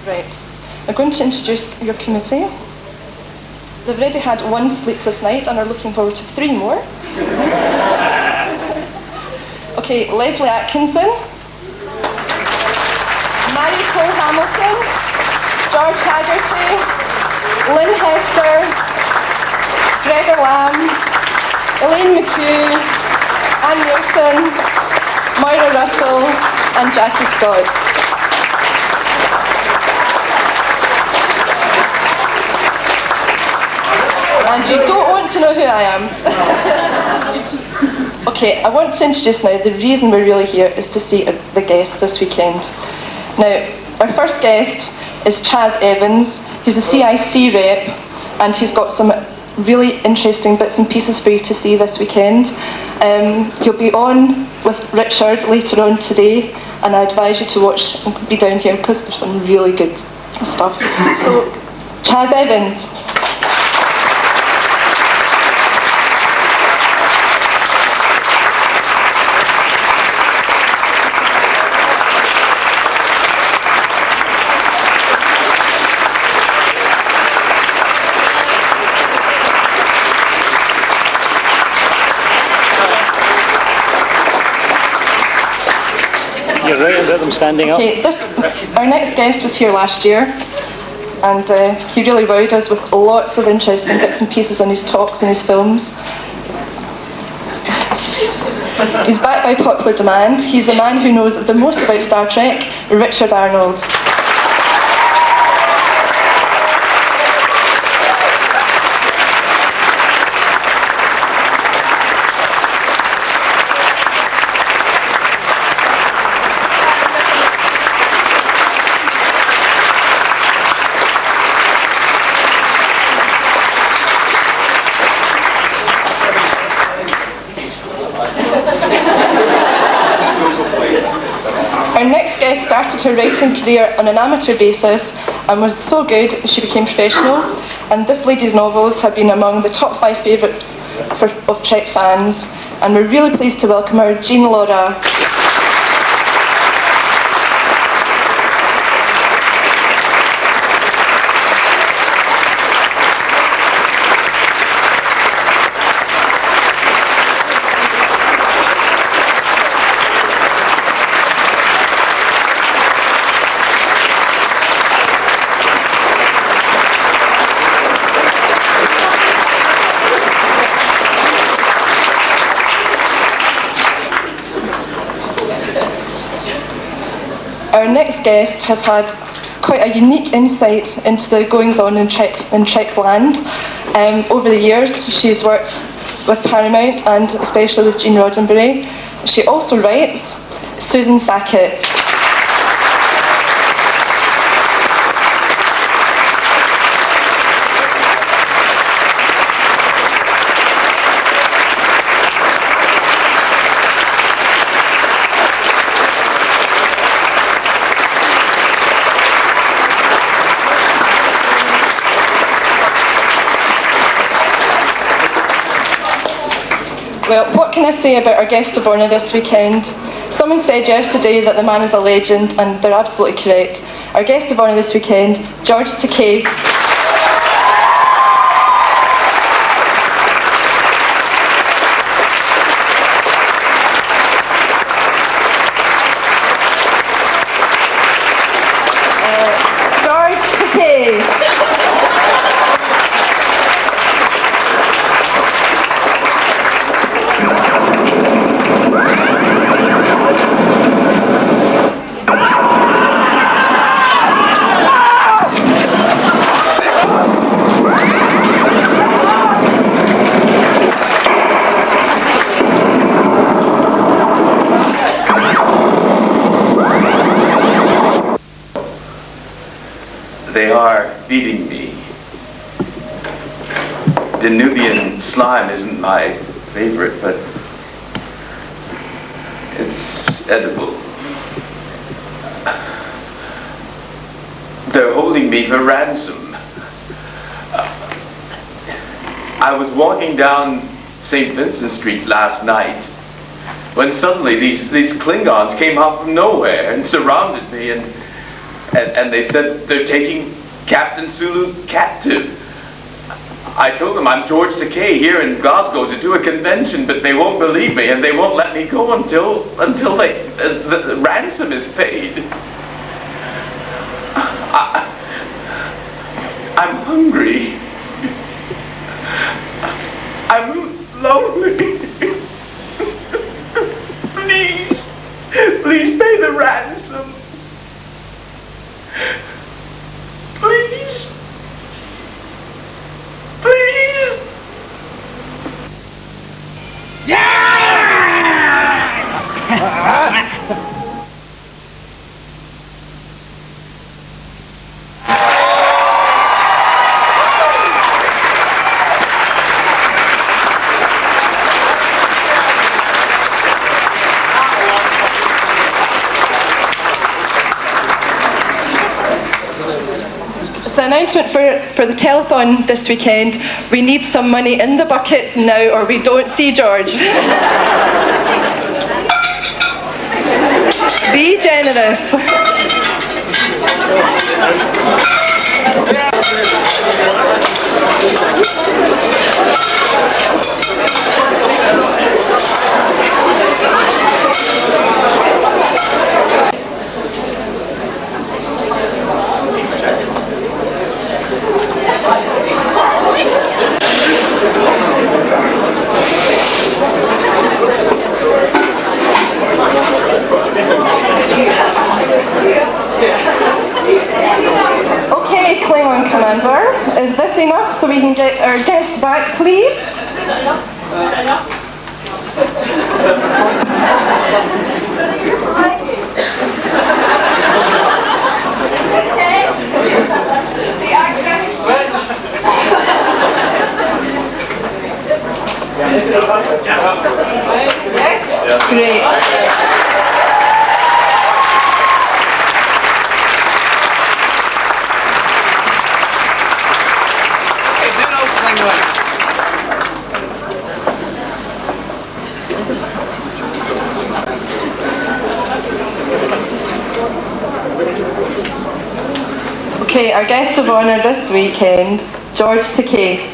Right, I'm going to introduce your committee. They've already had one sleepless night and are looking forward to 3 more. Okay, Leslie Atkinson, Mary Cole Hamilton, George Haggerty, Lynn Hester, Gregor Lamb, Elaine McHugh, Anne Nielsen, Moira Russell and Jackie Scott. And you don't want to know who I am. Okay, I want to introduce now, the reason we're really here is to see the guests this weekend. Now, our first guest is Chaz Evans, who's a CIC rep, and he's got some really interesting bits and pieces for you to see this weekend. He'll be on with Richard later on today, and I advise you to watch and be down here because there's some really good stuff. So, Chaz Evans. You're right about them standing up. Okay, our next guest was here last year, and he really wowed us with lots of interesting bits and pieces on his talks and his films. He's back by popular demand. He's the man who knows the most about Star Trek, Richard Arnold. Our next guest started her writing career on an amateur basis and was so good she became professional, and this lady's novels have been among the top 5 favourites of Trek fans, and we're really pleased to welcome her, Jean Laura. Our next guest has had quite a unique insight into the goings-on in Trek land. Over the years, she's worked with Paramount and especially with Gene Roddenberry. She also writes, Susan Sackett. Well, what can I say about our guest of honour this weekend? Someone said yesterday that the man is a legend, and they're absolutely correct. Our guest of honour this weekend, George Takei. George Takei. They are feeding me. Danubian slime isn't my favorite, but it's edible. They're holding me for ransom. I was walking down St. Vincent Street last night when suddenly these Klingons came out from nowhere and surrounded me, and they said they're taking Captain Sulu captive. I told them I'm George Takei here in Glasgow to do a convention, but they won't believe me and they won't let me go until the ransom is paid. I'm hungry. I'm lonely. Please pay the ransom. Please. Please. The announcement for the telethon this weekend: we need some money in the buckets now or we don't see George. Be generous. Okay, Klingon Commander, is this enough so we can get our guest back, please? Yes? Great. Okay, our guest of honour this weekend, George Takei.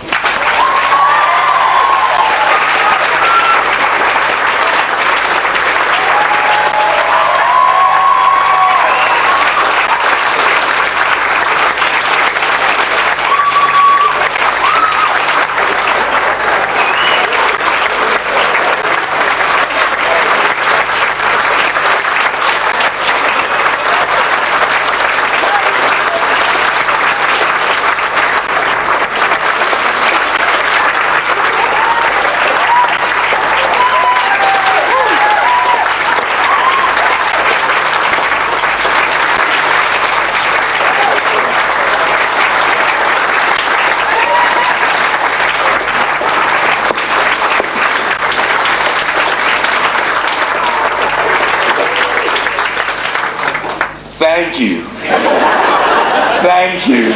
Thank you. Thank you.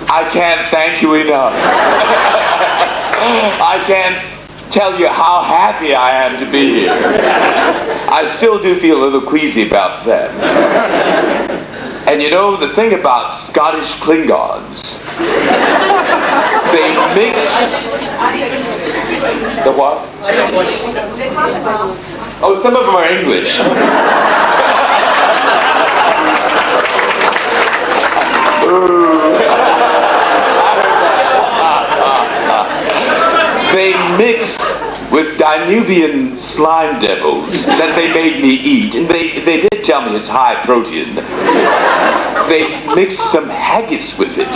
I can't thank you enough. I can't tell you how happy I am to be here. I still do feel a little queasy about that. And you know, the thing about Scottish Klingons, they mix... The what? Oh, some of them are English. They mix with Danubian slime devils that they made me eat, and they did tell me it's high protein. They mixed some haggis with it.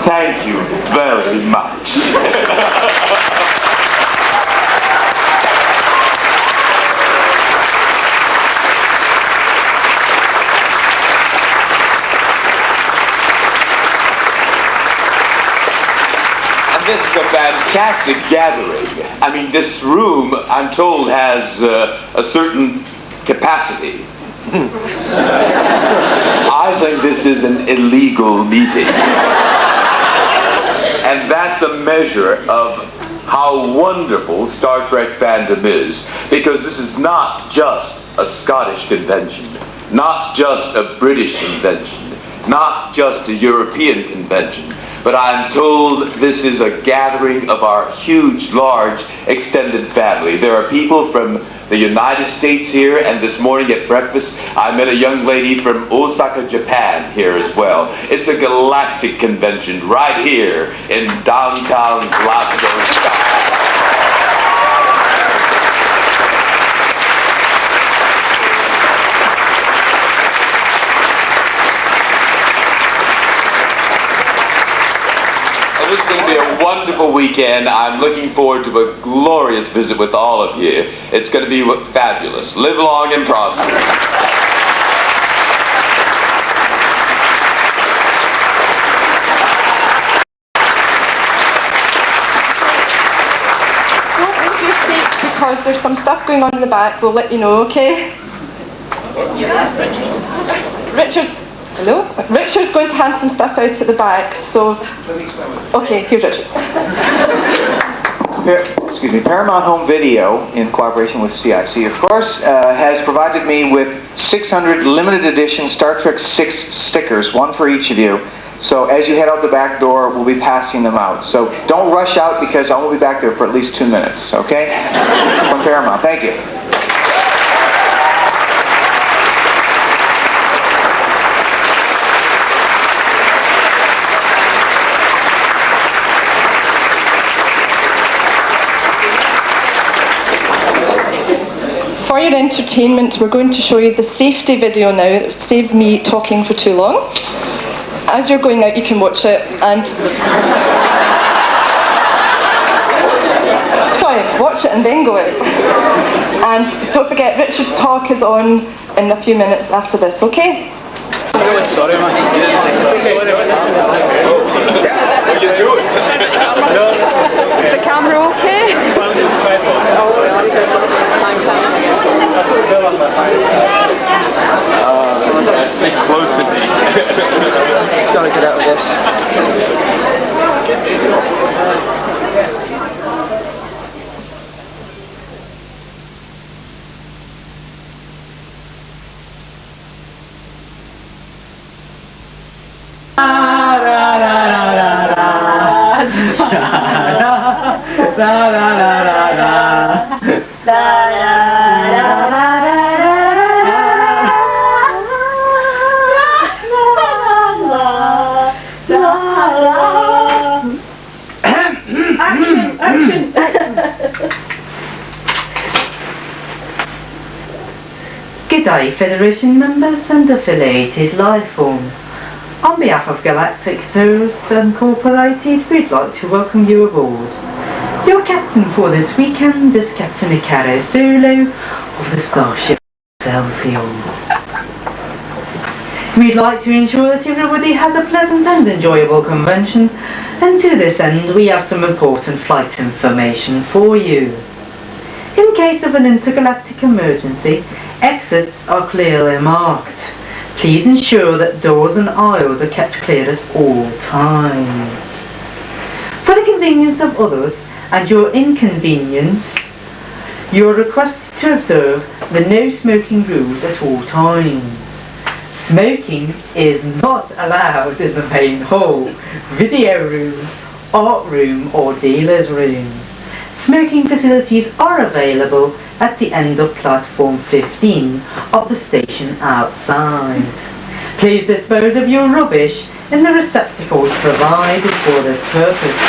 Thank you very much. This is a fantastic gathering. I mean, this room, I'm told, has a certain capacity. I think this is an illegal meeting. And that's a measure of how wonderful Star Trek fandom is. Because this is not just a Scottish convention, not just a British convention, not just a European convention. But I'm told this is a gathering of our huge, large, extended family. There are people from the United States here, and this morning at breakfast, I met a young lady from Osaka, Japan here as well. It's a galactic convention right here in downtown Glasgow, Scotland. This is going to be a wonderful weekend. I'm looking forward to a glorious visit with all of you. It's going to be fabulous. Live long and prosper. Don't leave your seat because there's some stuff going on in the back. We'll let you know, okay? Richard's... Hello? Richard's going to hand some stuff out at the back, so... Okay, here's Richard. Excuse me, Paramount Home Video, in cooperation with CIC, of course, has provided me with 600 limited edition Star Trek 6 stickers, one for each of you. So as you head out the back door, we'll be passing them out. So don't rush out because I won't be back there for at least 2 minutes, okay? From Paramount, thank you. For your entertainment, we're going to show you the safety video now. It saved me talking for too long. As you're going out, you can watch it, and... Sorry, watch it and then go out. And don't forget, Richard's talk is on in a few minutes after this, okay? Sorry, man. You do it. Is the camera okay? Stick close to me. Gotta get out of this. G'day Federation members and affiliated life forms. On behalf of Galactic Tourists Incorporated, we'd like to welcome you aboard. Your captain for this weekend is Captain Ikaro Sulu of the Starship Excelsior. We'd like to ensure that everybody has a pleasant and enjoyable convention, and to this end we have some important flight information for you. In case of an intergalactic emergency, exits are clearly marked. Please ensure that doors and aisles are kept clear at all times. For the convenience of others and your inconvenience, you are requested to observe the no smoking rules at all times. Smoking is not allowed in the main hall, video rooms, art room or dealer's room. Smoking facilities are available at the end of platform 15 of the station outside. Please dispose of your rubbish in the receptacles provided for this purpose,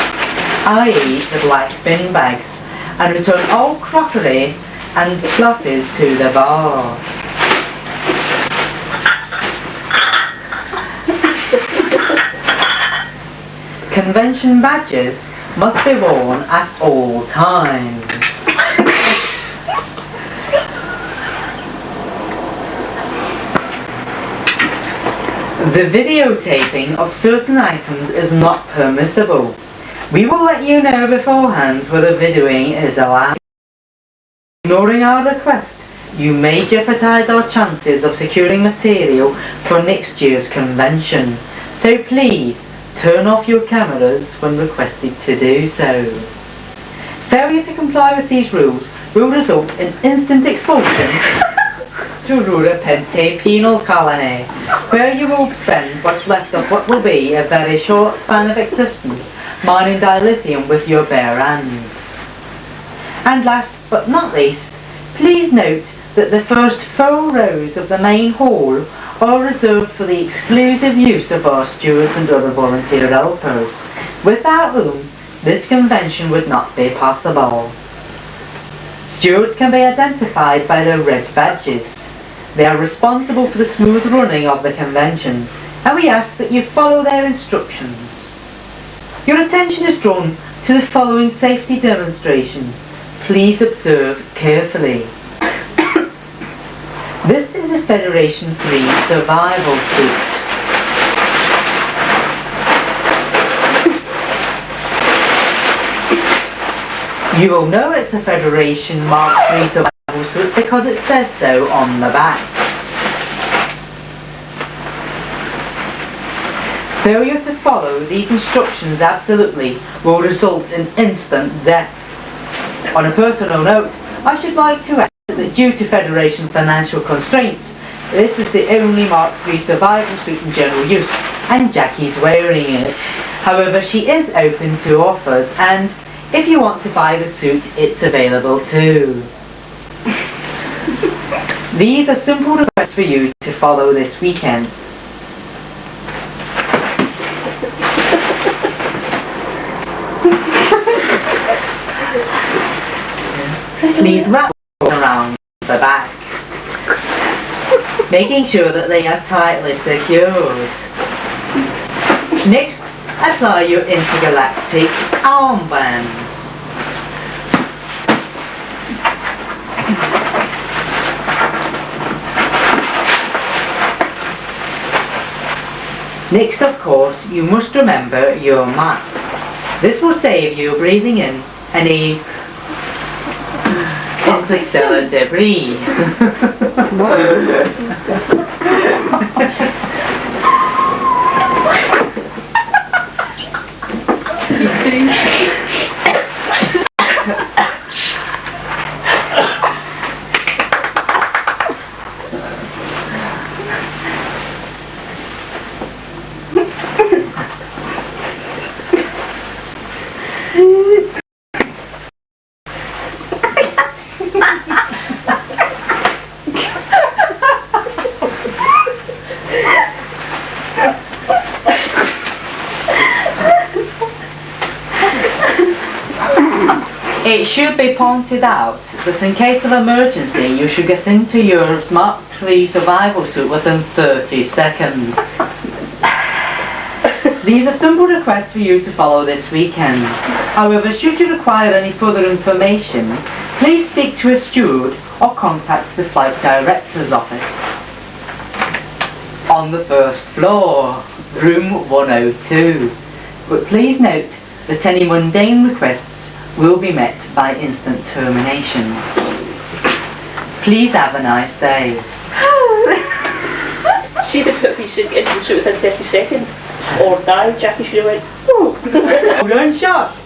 i.e. the black bin bags, and return all crockery and glasses to the bar. Convention badges must be worn at all times. The videotaping of certain items is not permissible. We will let you know beforehand whether videoing is allowed. Ignoring our request, you may jeopardize our chances of securing material for next year's convention. So please, turn off your cameras when requested to do so. Failure to comply with these rules will result in instant expulsion to Rura Pente Penal Colony, where you will spend what's left of what will be a very short span of existence mining dilithium with your bare hands. And last but not least, please note that the first 4 rows of the main hall are reserved for the exclusive use of our stewards and other volunteer helpers, without whom this convention would not be possible. Stewards can be identified by their red badges. They are responsible for the smooth running of the convention, and we ask that you follow their instructions. Your attention is drawn to the following safety demonstration. Please observe carefully. This is a Federation 3 survival suit. You will know it's a Federation Mark III survival suit because it says so on the back. Failure to follow these instructions absolutely will result in instant death. On a personal note, I should like to add that due to Federation financial constraints, this is the only Mark III survival suit in general use, and Jackie's wearing it. However, she is open to offers, and if you want to buy the suit, it's available too. These are simple requests for you to follow this weekend. Please wrap around the back, making sure that they are tightly secured. Next, apply your intergalactic armbands. Next, of course, you must remember your mask. This will save you breathing in any interstellar debris. It should be pointed out that in case of emergency, you should get into your Mark III survival suit within 30 seconds. These are simple requests for you to follow this weekend. However, should you require any further information, please speak to a steward or contact the flight director's office. On the first floor, room 102. But please note that any mundane requests will be met by instant termination. Please have a nice day. See the puppy should get into the suit within 30 seconds. Or die, Jackie should have went, oh. Hold on, shot.